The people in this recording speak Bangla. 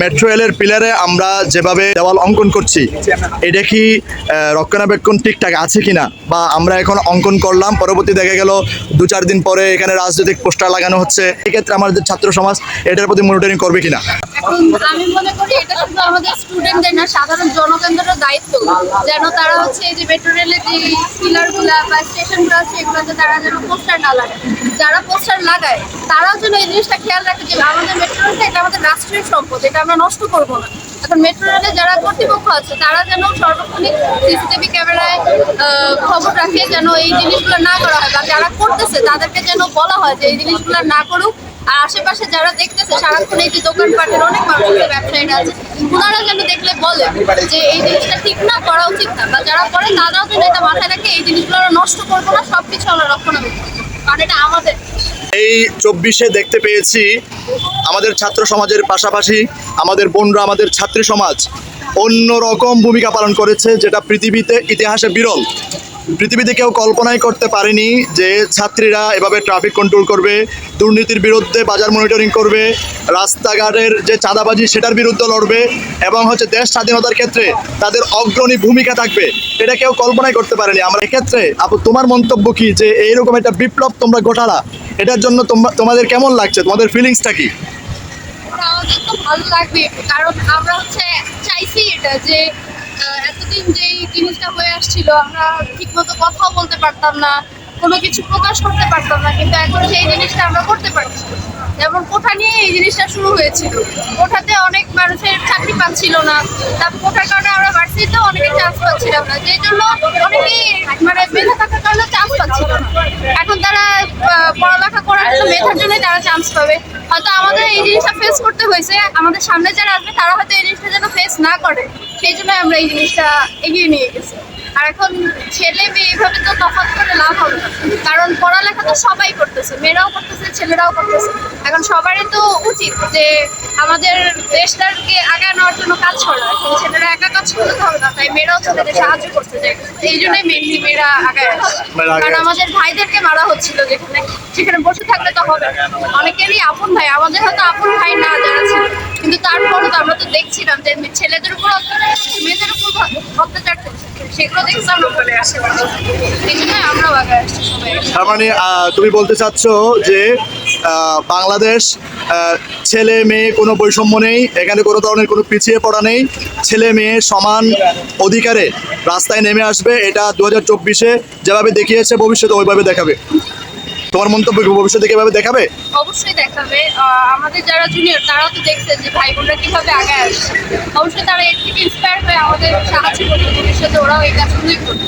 মেট্রো রেলের পিলারে আমরা যেভাবে দেওয়াল অঙ্কন করছি, এটা কি রক্ষণাবেক্ষণ ঠিকঠাক আছে কিনা, বা আমরা এখন অঙ্কন করলাম, পরবর্তী দেখা গেল 2-4 দিন পরে এখানে রাজনৈতিক পোস্টার লাগানো হচ্ছে, এক্ষেত্রে আমাদের ছাত্র সমাজ এটার প্রতি মনিটরিং করবে কিনা? এখন আমি মনে করি এটা শুধু আমাদের স্টুডেন্টদের না, সাধারণ জনগণের দায়িত্ব যেন তারা হচ্ছে এই যে মেট্রো রেলের যে পিলারগুলা বা স্টেশনগুলো আছে এগুলোতে তারা যেন পোস্টার না লাগায়। যারা পোস্টার লাগায় তারাও যেন এই জিনিসটা খেয়াল রাখে যে আমাদের মেট্রো রেলটা এটা আমাদের রাষ্ট্রীয় সম্পদ, এটা আমরা নষ্ট করবো না। এখন মেট্রো রেলে যারা কর্তৃপক্ষ আছে তারা যেন সর্বক্ষণিক সিসিটিভি ক্যামেরায় খবর রাখে যেন এই জিনিসগুলো না করা হয়, বা যারা করতেছে তাদেরকে যেন বলা হয় যে এই জিনিসগুলো না করুক। আর আশেপাশে যারা দেখতেছে সারাক্ষণ এই যে দোকানপাটের অনেক মানুষের ব্যবসায়ীরা আছে, ওনারা যেন দেখলে বলে যে এই জিনিসটা ঠিক না, করা উচিত না, বা যারা করে তারাও যেন এটা মাথায় রাখে এই জিনিসগুলো আমরা নষ্ট করবো না, সবকিছু আমরা রক্ষণাবেক্ষণ করবো, কারণ এটা আমাদের। এই 24-এ দেখতে পেয়েছি আমাদের ছাত্র সমাজের পাশাপাশি আমাদের বোনরা, আমাদের ছাত্রী সমাজ অন্যরকম ভূমিকা পালন করেছে, যেটা পৃথিবীতে ইতিহাসে বিরল। পৃথিবীতে কেউ কল্পনাই করতে পারেনি যে ছাত্রীরা এভাবে ট্রাফিক কন্ট্রোল করবে, দুর্নীতির বিরুদ্ধে বাজার মনিটরিং করবে, রাস্তাঘাটের যে চাঁদাবাজি সেটার বিরুদ্ধে লড়বে, এবং দেশ স্বাধীনতার ক্ষেত্রে তাদের অগ্রণী ভূমিকা থাকবে। এটা কেউ কল্পনাই করতে পারেনি। আমরা এক্ষেত্রে আপু, তোমার মন্তব্য কি যে এইরকম একটা বিপ্লব তোমরা ঘটালা, এটার জন্য তোমাদের কেমন লাগছে, তোমাদের ফিলিংসটা কি? আমাদের তো ভালো লাগবে, কারণ আমরা চাইছি এটা যে এতদিন যেই জিনিসটা হয়ে আসছিল আমরা ঠিক মতো কথাও বলতে পারতাম না, কোনো কিছু প্রকাশ করতে পারতাম না, কিন্তু এখন সেই জিনিসটা আমরা করতে পারছি। যেমন কোঠা নিয়ে এই জিনিসটা শুরু হয়েছিল, কোঠাতে অনেক মানুষের চাকরি পাচ্ছিল না, তারপর কোঠার কারণে আমরা ভার্সিটিতেও অনেকে চান্স পাচ্ছিলাম না, যেই জন্য অনেকেই মেধা থাকার কারণে চান্স পাচ্ছিল না। এখন তারা পড়ালেখা করার জন্য মেধার জন্যই তারা চান্স পাবে। হয়তো আমাদের এই জিনিসটা ফেস করতে হয়েছে, আমাদের সামনে যারা আসবে তারা হয়তো এই জিনিসটা যেন ফেস না করে, সেই জন্য আমরা এই জিনিসটা এগিয়ে নিয়ে গেছি। আর এখন ছেলে মেয়ে এইভাবে তো তফাৎ করে লাভ হবে না, কারণ পড়ালেখা তো সবাই করতেছে, মেয়েরাও করতেছে, ছেলেরাও করতেছে। এখন সবারই তো উচিত যে আমাদের দেশটাকে আগায় নেওয়ার জন্য কাজ করা। ছেলেরা একা কাজ করতে হবে না, তাই মেয়েরাও ছেলেদের সাহায্য করতে চায়, এই জন্যই মেনলি মেয়েরা আগায় আসছে। কারণ আমাদের ভাইদেরকে মারা হচ্ছিল সেখানে বসে থাকলে তো হবে না। অনেকেরই আপন ভাই, আমাদের হয়তো আপন ভাই না যারা ছিল, কিন্তু তারপরও তো আমরা তো দেখছিলাম যে ছেলেদের উপর অত্যাচার করছে, মেয়েদের উপর অত্যাচার করছে, সেগুলো দেখছি আমরা বলে আসি, এই জন্য আমরাও আগে আসছি সবাই। তার মানে তুমি বলতে চাচ্ছ যে বাংলাদেশ ছেলে মেয়ে কোনো বৈষম্য নেই, এখানে কোনো ধরনের কোনো পিছিয়ে পড়া নেই, ছেলে মেয়ে সমান অধিকারে রাস্তায় নেমে আসবে। এটা 2024-এ যেভাবে দেখিয়েছে ভবিষ্যতে ওইভাবে দেখাবে। তোমার মন্তব্য ভবিষ্যতে কিভাবে দেখাবে? অবশ্যই দেখাবে। আমাদের যারা জুনিয়র তারাও তো দেখছে যে ভাই বোনরা কিভাবে আগে আসছে, অবশ্যই তারা এর থেকে ইন্সপায়ার হয়ে আমাদের সাহায্য করবে, ভবিষ্যতে ওরাও এই কাজগুলোই করবে।